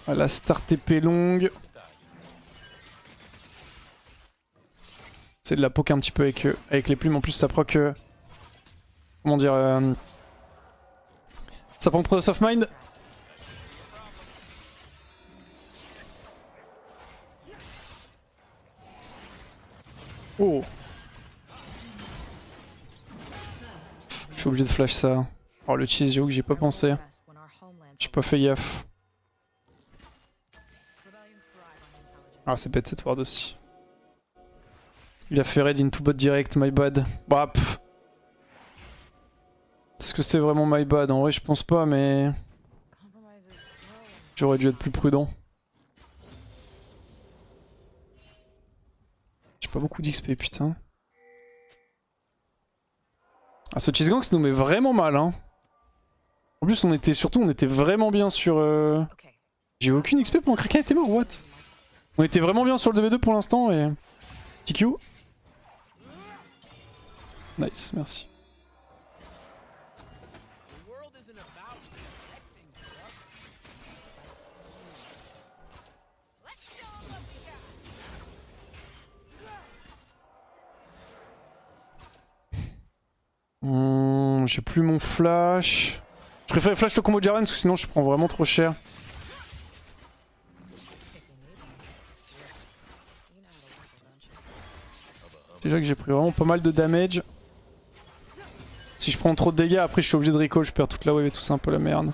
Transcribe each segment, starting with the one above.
Ah, la star TP longue. C'est de la poke un petit peu avec les plumes. En plus, ça proc. Comment dire ça prend Presence of Mind. Oh. Je suis obligé de flash ça. Oh le cheese, j'avoue que j'ai pas pensé. J'ai pas fait gaffe. Ah c'est bête cette ward aussi. Il a fait raid into bot direct, my bad. Bah pff. Est-ce que c'est vraiment my bad? En vrai je pense pas mais... J'aurais dû être plus prudent. J'ai pas beaucoup d'XP putain. Ah ce cheese gank nous met vraiment mal hein. En plus on était vraiment bien sur... J'ai eu aucune XP pendant que Kraken était mort, what? On était vraiment bien sur le 2v2 pour l'instant et... TQ. Nice, merci. J'ai plus mon flash. Je préfère flash le combo de Jarvan parce que sinon je prends vraiment trop cher. Déjà que j'ai pris vraiment pas mal de damage. Si je prends trop de dégâts, après je suis obligé de recall, je perds toute la wave et tout, c'est un peu la merde.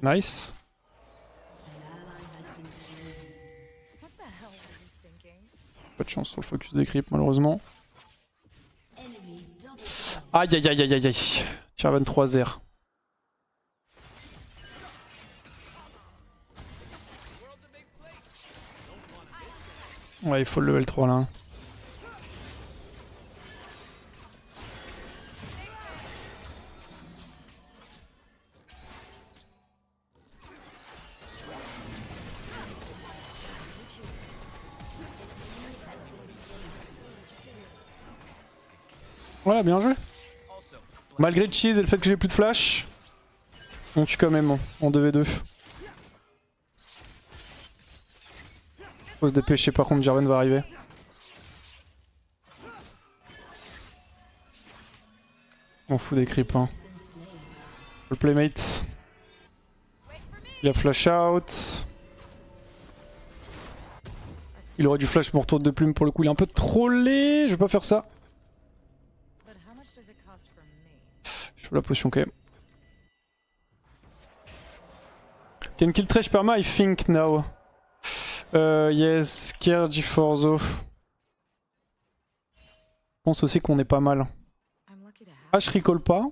Nice. Pas de chance sur le focus des creeps malheureusement. Aïe aïe aïe aïe aïe aïe. Jarvan 3-0. Ouais il faut le level 3 là. Voilà, bien joué. Malgré le cheese et le fait que j'ai plus de flash, on tue quand même en 2v2. Faut se dépêcher par contre, Jarvan va arriver. On fout des creeps hein. Le playmate. Il a flash out. Il aurait dû flash mon retour de plume pour le coup, il est un peu trollé, je vais pas faire ça. Je fais la potion quand même. Can kill trash perma I think now. Yes, Kier G4zo. Je pense aussi qu'on est pas mal. Ah je recall pas.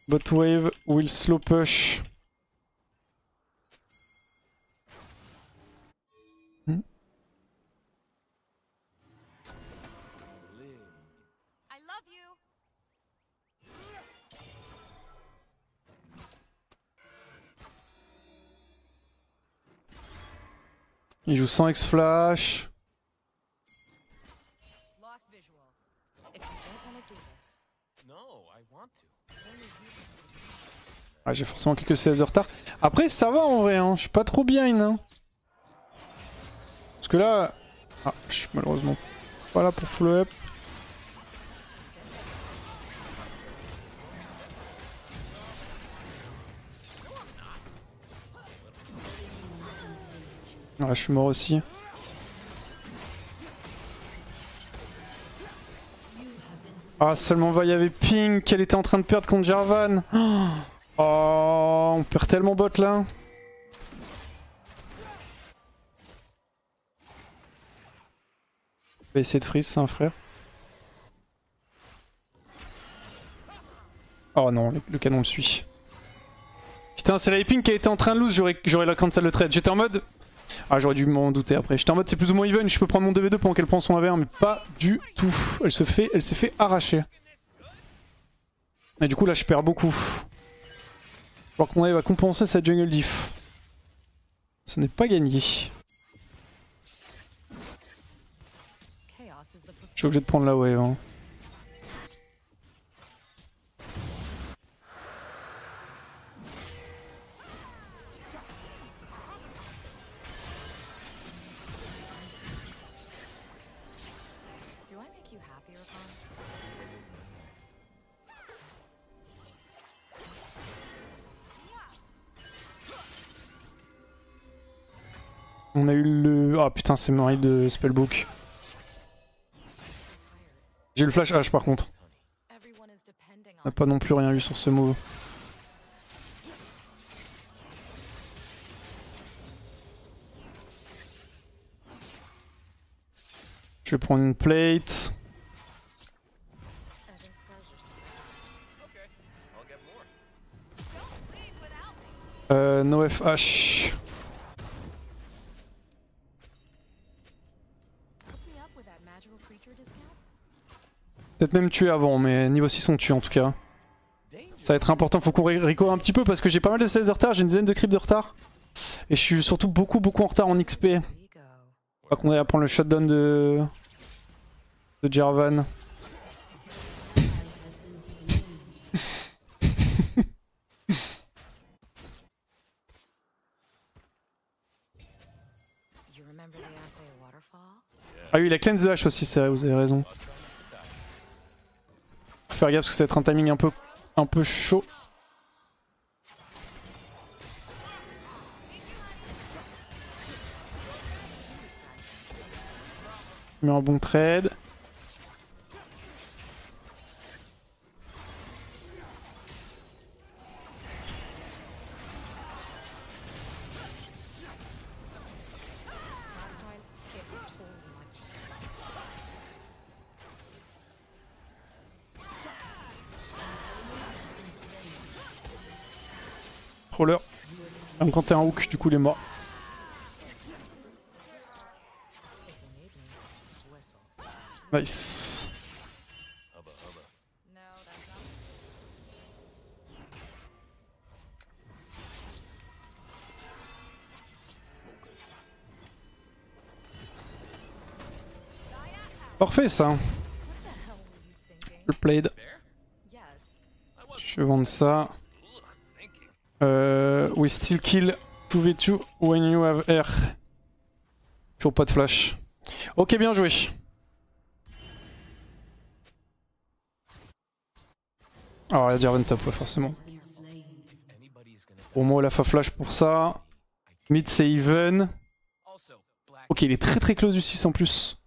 Bot wave will slow push. Il joue sans X-Flash. Ah, j'ai forcément quelques CS de retard. Après ça va en vrai, hein. Je suis pas trop bien. Hein. Parce que là... Ah, je suis malheureusement pas là pour follow up. Ah, je suis mort aussi. Ah, seulement va, il y avait Pink qu'elle était en train de perdre contre Jarvan. Oh, on perd tellement bot là. On va essayer de freeze, c'est un frère. Oh non, le canon me suit. Putain, c'est la Pink qui a été en train de lose, j'aurais la cancel le trade. J'étais en mode... Ah, j'aurais dû m'en douter après. J'étais en mode c'est plus ou moins even, je peux prendre mon 2v2 pendant qu'elle prend son 1v1, mais pas du tout. Elle s'est fait arracher. Et du coup là je perds beaucoup. Alors qu'on arrive à compenser cette jungle diff. Ce n'est pas gagné. Je suis obligé de prendre la wave. Hein. On a eu le... Ah putain, c'est Marie de Spellbook. J'ai eu le flash H par contre. On n'a pas non plus rien eu sur ce move. Je vais prendre une plate. No FH. Peut-être même tuer avant, mais niveau 6 on tue en tout cas. Ça va être important, faut qu'on record un petit peu parce que j'ai pas mal de CS de retard, j'ai une dizaine de creeps de retard. Et je suis surtout beaucoup en retard en XP. Je crois qu'on est à prendre le shutdown de Jarvan. Ah oui, il a cleanse the H aussi, c'est vrai, vous avez raison. Faut faire gaffe parce que ça va être un timing un peu chaud. Il met un bon trade. Troller. Même quand t'es un hook, du coup, il est mort. Nice. Parfait ça. Le played. Je vais vendre ça. We still kill 2v2 when you have air. Toujours pas de flash. Ok, bien joué. Alors, il y a Jarvan top, ouais, forcément. Pour moi, la fa flash pour ça. Mid, c'est even. Ok, il est très close du 6 en plus.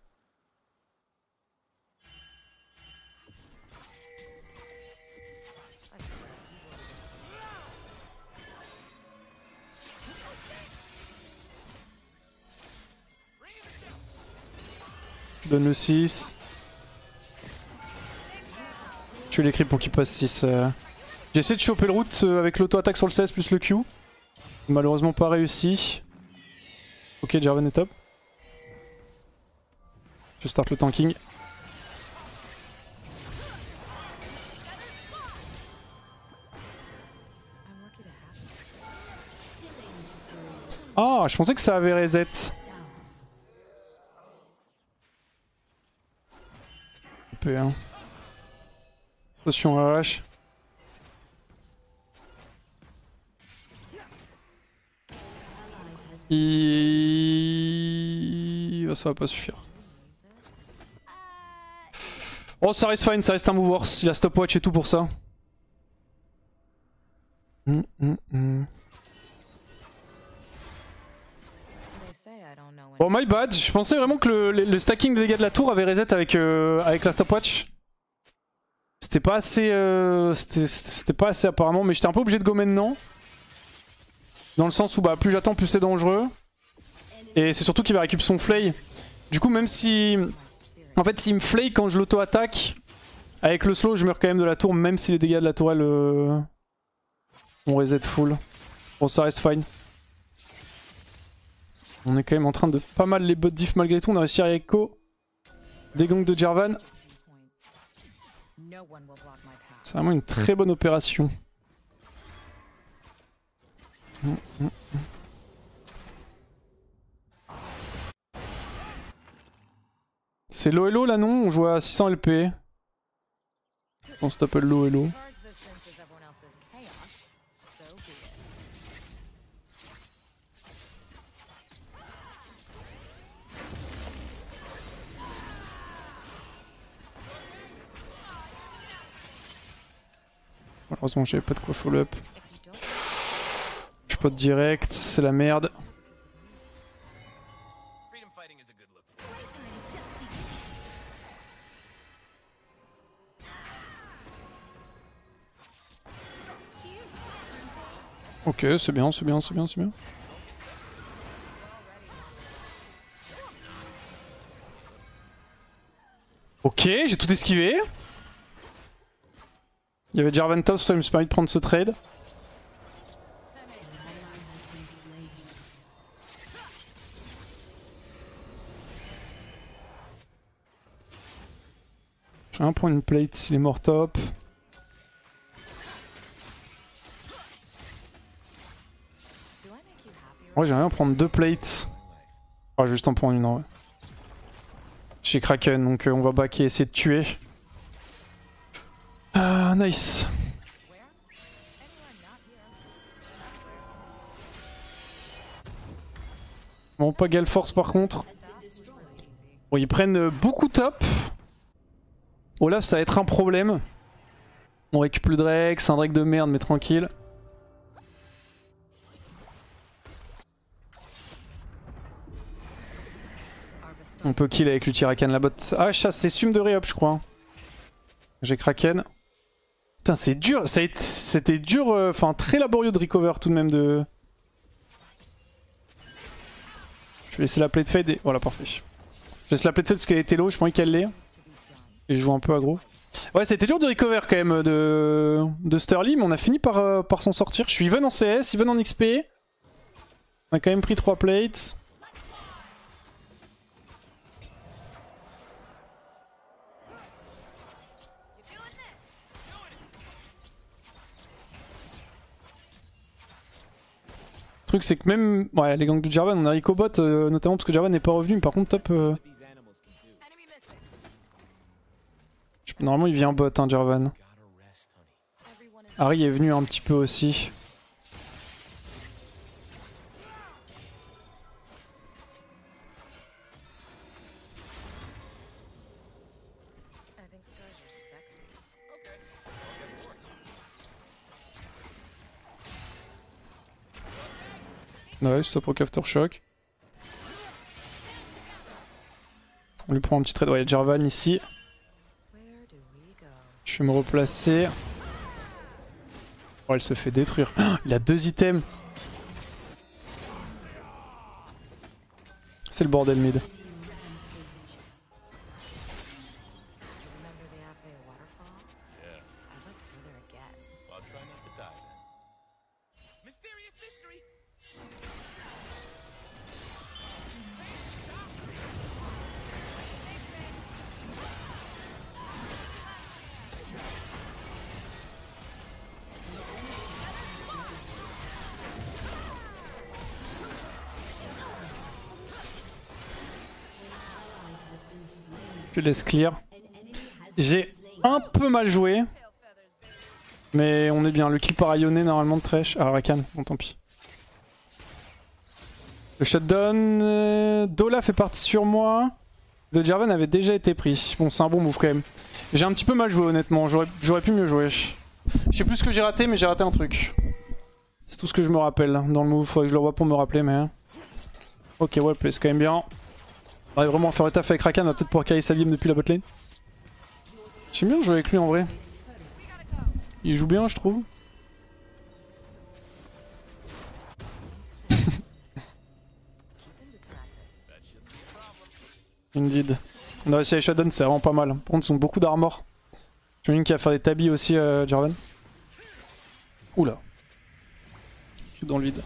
Je donne le 6. Je l'écris pour qu'il passe 6. J'ai essayé de choper le route avec l'auto-attaque sur le 16 plus le Q. Malheureusement pas réussi. Ok, Jarvan est top. Je start le tanking. Ah, je pensais que ça avait reset. P1. Attention AH. Oh, ça va pas suffire. Oh, ça reste fine, ça reste un move worse. Il a stopwatch et tout pour ça. Bon, my bad. Je pensais vraiment que le stacking des dégâts de la tour avait reset avec la stopwatch. C'était pas assez. C'était pas assez apparemment, mais j'étais un peu obligé de go maintenant. Dans le sens où bah, plus j'attends, plus c'est dangereux. Et c'est surtout qu'il va récupérer son flay. Du coup, même si. En fait, s'il me flay quand je l'auto-attaque, avec le slow, je meurs quand même de la tour, même si les dégâts de la tourelle on reset full. Bon, ça reste fine. On est quand même en train de pas mal les bots diff malgré tout. On a réussi à Echo. Des gangs de Jarvan. C'est vraiment une très bonne opération. C'est low hello là non? On joue à 600 LP. On se tape le low hello. Malheureusement j'avais pas de quoi follow up. Je pot direct, c'est la merde. Ok, c'est bien, c'est bien, c'est bien, c'est bien. Ok, j'ai tout esquivé. Il y avait Jarvan top, ça me suis permis de prendre ce trade. J'ai rien pour une plate s'il est mort top. Ouais, j'aimerais bien prendre 2 plates. Oh, juste en prendre une en vrai. Chez Kraken, donc on va backer, essayer de tuer. Ah, nice. Bon, pas Gale Force par contre. Bon, ils prennent beaucoup top. Olaf, ça va être un problème. On récupère le Drake, c'est un Drake de merde, mais tranquille. On peut kill avec l'Utirakan la bot. Ah, chasse, c'est Sume de Réop, je crois. J'ai Kraken. Putain, c'est dur. C'était dur, enfin très laborieux de recover tout de même de. Je vais laisser la plate fade et. Voilà, parfait. Je laisse la plate fade parce qu'elle était low, je pensais qu'elle l'est. Et je joue un peu aggro. Ouais, c'était dur de recover quand même de Sterling, mais on a fini par s'en sortir. Je suis even en CS, even en XP. On a quand même pris 3 plates. Le truc c'est que même ouais, les gangs de Jarvan, on a Icobot notamment parce que Jarvan n'est pas revenu, mais par contre top... Normalement il vient bot hein, Jarvan. Harry est venu un petit peu aussi. Nice, stop rock aftershock. On lui prend un petit trade. Ouais, il y a Jarvan ici. Je vais me replacer. Oh, elle se fait détruire. Oh, il a 2 items. C'est le bordel mid. Je laisse clear. J'ai un peu mal joué. Mais on est bien. Le kill par Ioné normalement de Thresh. Ah, Rakan, bon tant pis. Le shutdown d'Olaf est parti sur moi. The Jarvan avait déjà été pris. Bon, c'est un bon move quand même. J'ai un petit peu mal joué honnêtement. J'aurais pu mieux jouer. Je sais plus ce que j'ai raté, mais j'ai raté un truc. C'est tout ce que je me rappelle dans le move. Faudrait que je le revoie pour me rappeler, mais... Ok, well play, c'est quand même bien. On arrive vraiment à faire le taf avec Rakan, on va peut-être pouvoir carry sa game depuis la botlane. J'aime bien jouer avec lui en vrai. Il joue bien je trouve. Indeed. On a réussi à les shutdown, c'est vraiment pas mal. Par contre ils ont beaucoup d'armor. J'imagine qu'il va faire des tabis aussi Jarvan. Oula. Je suis dans le vide.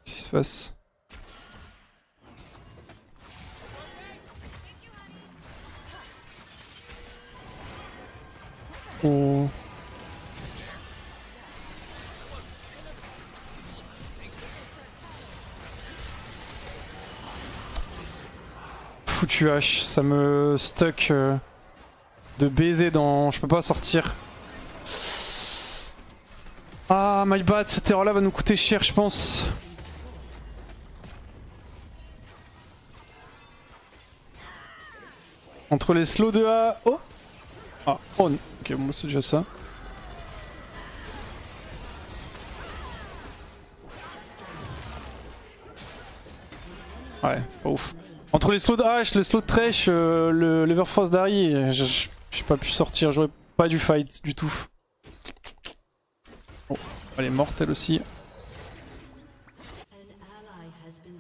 Qu'est-ce qui se passe? Oh. Foutu H, ça me stuck de baiser dans... Je peux pas sortir. Ah my bad, cette erreur là va nous coûter cher je pense. Entre les slows de A... Oh ah, oh non. Ok, bon, c'est déjà ça. Ouais, pas ouf. Entre les slows de H, le slow de Thresh, le l'Everfrost d'Harry, j'ai pas pu sortir, j'aurais pas dû fight du tout. Oh, elle est morte elle aussi.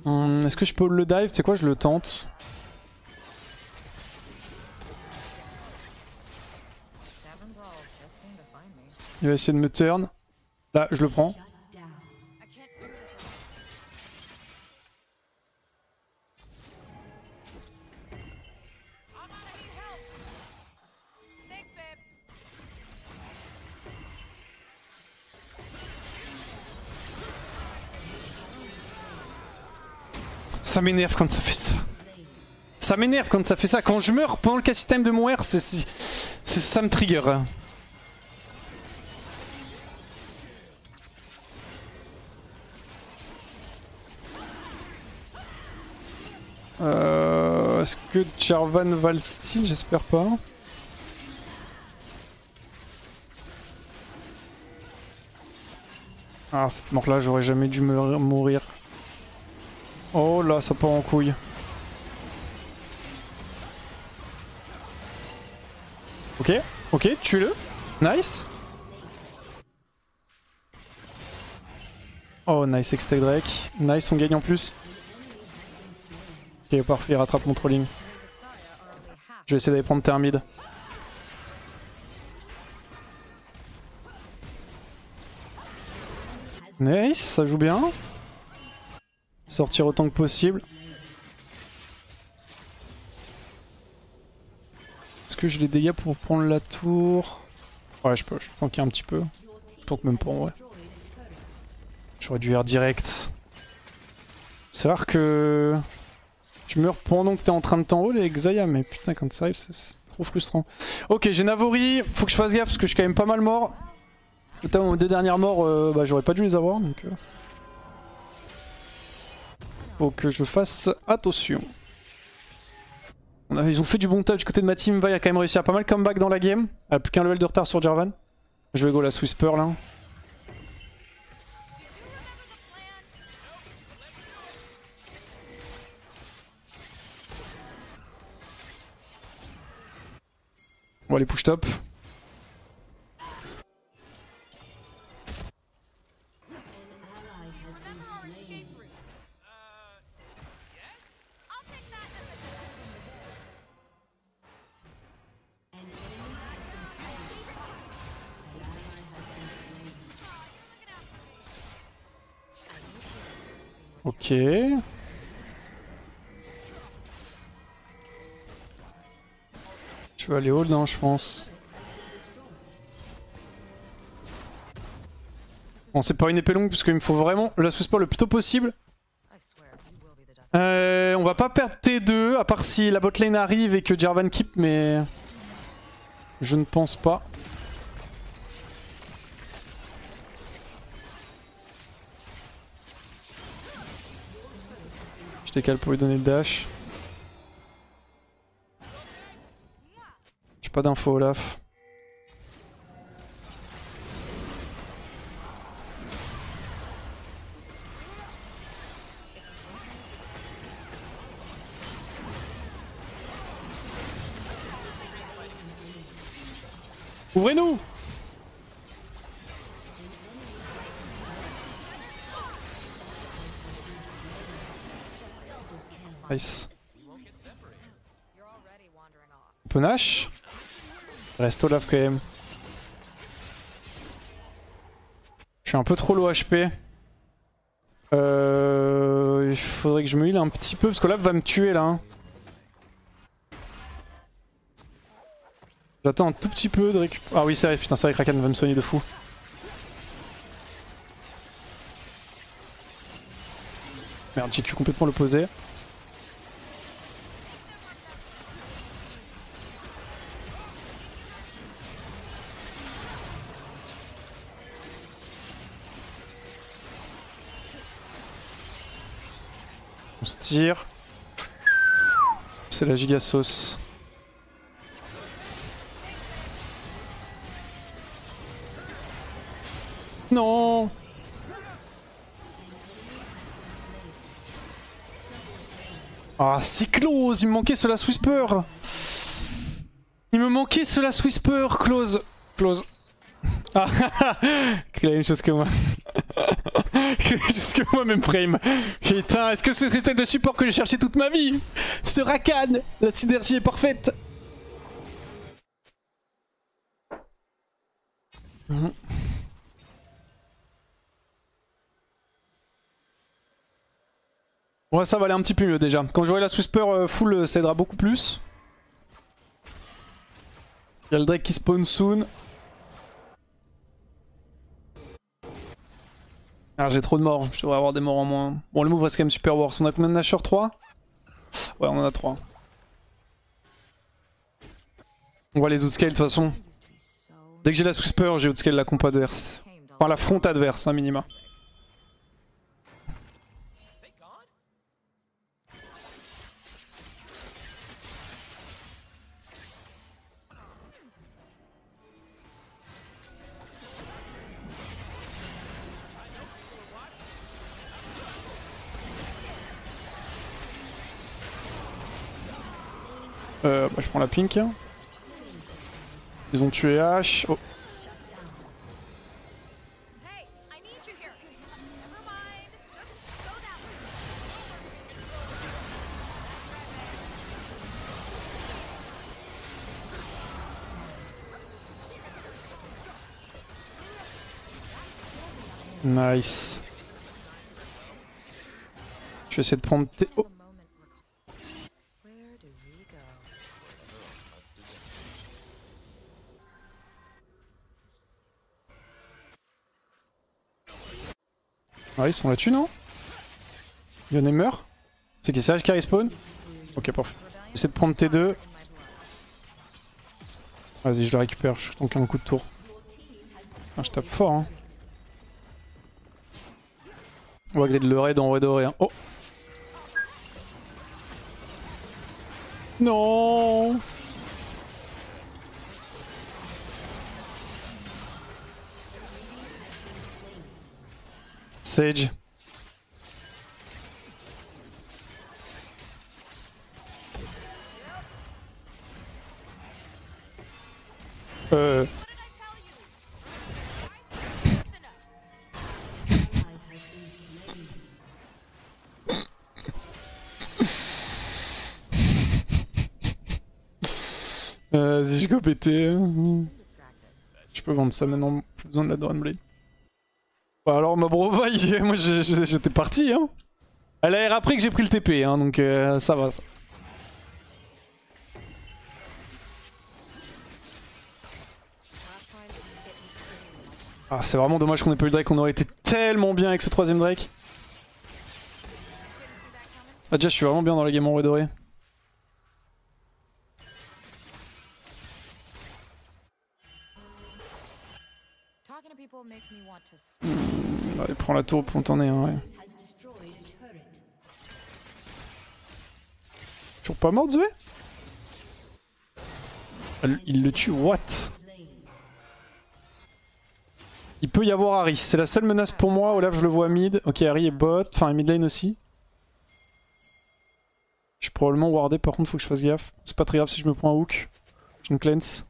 Est-ce que je peux le dive? Tu sais quoi, je le tente. Il va essayer de me turn. Là, je le prends. Ça m'énerve quand ça fait ça. Ça m'énerve quand ça fait ça. Quand je meurs pendant le casting time de mon R, ça me trigger. Est-ce que Jarvan va le steal? J'espère pas. Ah, cette mort là, j'aurais jamais dû mourir. Oh là, ça part en couille. Ok, ok, tue-le. Nice. Oh, nice Extec Drake. Nice, on gagne en plus. Ok, parfait, il rattrape mon trolling. Je vais essayer d'aller prendre Thermid. Nice, ça joue bien. Sortir autant que possible. Est-ce que j'ai les dégâts pour prendre la tour? Ouais, je peux tanker un petit peu. Je tank même pas en vrai. J'aurais dû R direct. C'est rare que tu meurs pendant que t'es en train de t'envoler avec Xayah, mais putain, quand ça arrive, c'est trop frustrant. Ok, j'ai Navori. Faut que je fasse gaffe parce que je suis quand même pas mal mort. Notamment mes deux dernières morts, bah, j'aurais pas dû les avoir donc. Faut que je fasse attention. Ils ont fait du bon taf du côté de ma team. Vi a quand même réussi à pas mal comeback dans la game. Elle a plus qu'un level de retard sur Jarvan. Je vais go la Whisper là. On va aller push top. Ok. Je vais aller hold hein, je pense. Bon, c'est pas une épée longue parce qu'il me faut vraiment la Whisper le plus tôt possible. On va pas perdre T2 à part si la botlane arrive et que Jarvan keep, mais je ne pense pas. Je décale pour lui donner le dash. J'ai pas d'infos Olaf. Ouvrez-nous! Nice. Ponache. Reste Olaf quand même. Je suis un peu trop low HP. Il faudrait que je me heal un petit peu parce que Olaf va me tuer là. Hein. J'attends un tout petit peu de récupérer. Ah oui, c'est vrai, putain, c'est vrai, Kraken va me soigner de fou. Merde, j'ai complètement l'opposé. On se tire. C'est la giga sauce. Ah, c'est close. Il me manquait ce Last Whisper. Il me manquait ce Last Whisper. Close. Close. Ah, il a la même chose que moi. Juste que moi, même frame. Putain, est-ce que ce serait le support que j'ai cherché toute ma vie? Ce Rakan. La synergie est parfaite. Ouais, ça va aller un petit peu mieux déjà. Quand j'aurai la Whisper full, ça aidera beaucoup plus. Il y a le Drake qui spawn soon. Ah, j'ai trop de morts, je devrais avoir des morts en moins. Bon, le move reste quand même super worse. On a combien de Nashor? 3? Ouais, on en a 3. On voit les outscale de toute façon. Dès que j'ai la Whisper, j'ai outscale la comp adverse. Enfin, la front adverse, hein, minima. Bah, je prends la pink. Ils ont tué H. Oh. Nice. Je vais essayer de prendre tes... Oh. Ah, ils sont là-dessus, non? Yone meurt. C'est qui, c'est H qui respawn? Ok, parfait. J'essaie de prendre T2. Vas-y, je le récupère, je tank un coup de tour. Ah, je tape fort, hein. On va grid le raid en vrai de rien. Oh! Non! Sage. Vas-y, je go péter. Je peux vendre ça maintenant, plus besoin de la Doran Blade. Bah alors ma brova, moi j'étais parti, hein. Elle a après que j'ai pris le TP, hein, donc ça va ça. Ah, c'est vraiment dommage qu'on ait pas eu le Drake, on aurait été tellement bien avec ce troisième Drake. Ah, déjà je suis vraiment bien dans la game en vrai doré. Allez, prends la tour pour t'en est, hein, ouais. Toujours pas mort, Zoé? Il le tue, what? Il peut y avoir Harry, c'est la seule menace pour moi. Olaf, je le vois mid. Ok, Harry est bot, enfin mid lane aussi. Je suis probablement wardé, par contre, faut que je fasse gaffe. C'est pas très grave si je me prends un hook. Je me cleanse.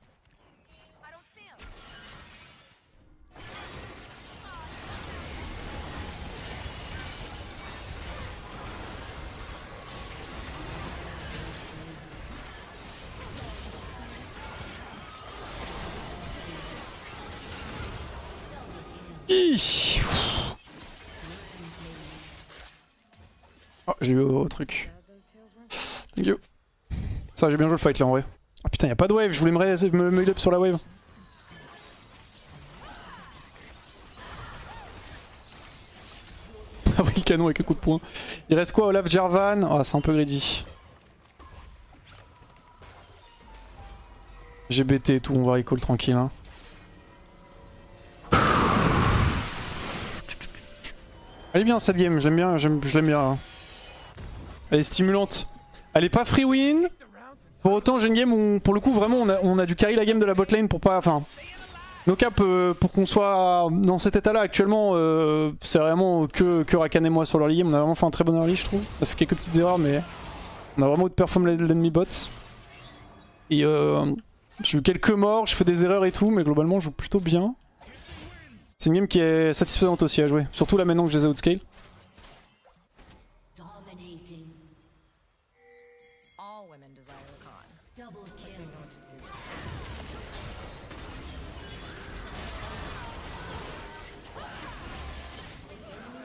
Oh, j'ai eu au truc. Thank you. Ça, j'ai bien joué le fight là en vrai. Ah putain, y'a pas de wave, je voulais me heal up sur la wave. Ah oui, le canon avec un coup de poing. Il reste quoi, Olaf, Jarvan? Ah, c'est un peu greedy. J'ai BT et tout, on va recall tranquille. Hein. Elle est bien cette game, j'aime bien, je l'aime bien. Hein. Elle est stimulante. Elle est pas free win. Pour autant, j'ai une game où, pour le coup, vraiment, on a dû carry la game de la bot lane pour pas. Enfin, no cap, pour qu'on soit dans cet état là actuellement, c'est vraiment que Rakan et moi sur l'early game. On a vraiment fait un très bon early, je trouve. On a fait quelques petites erreurs, mais On a vraiment outperform l'ennemi bot. Et j'ai eu quelques morts, je fais des erreurs et tout, mais globalement je joue plutôt bien. C'est une game qui est satisfaisante aussi à jouer, surtout là maintenant que je les ai outscale.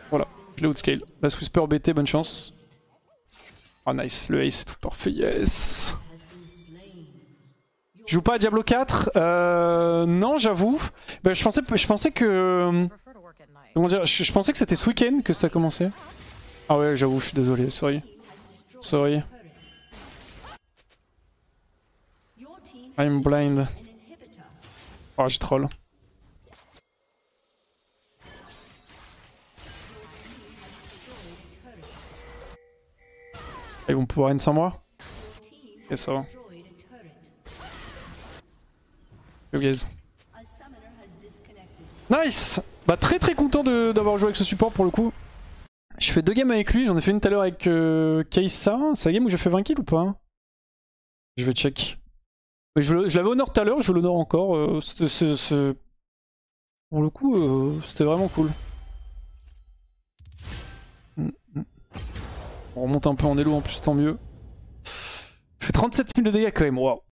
Voilà, je l'ai outscale. Last Whisper BT, bonne chance. Oh nice, le ace, tout parfait, yes. Je joue pas à Diablo 4, non j'avoue. Bah, je pensais que... Comment dire, je pensais que c'était ce week-end que ça commençait. Ah ouais j'avoue, je suis désolé, sorry. Sorry. I'm blind. Oh j'ai troll. Ils vont pouvoir end sans moi. Ok ça va. Yo guys. Nice. Bah très content d'avoir joué avec ce support pour le coup. Je fais 2 games avec lui, j'en ai fait une tout à l'heure avec Kai'Sa. C'est la game où j'ai fait 20 kills ou pas? Je vais check. Je l'avais honor tout à l'heure, je l'honore encore. Pour le coup, c'était vraiment cool. On remonte un peu en élo en plus, tant mieux. Il fait 37 000 de dégâts quand même, waouh.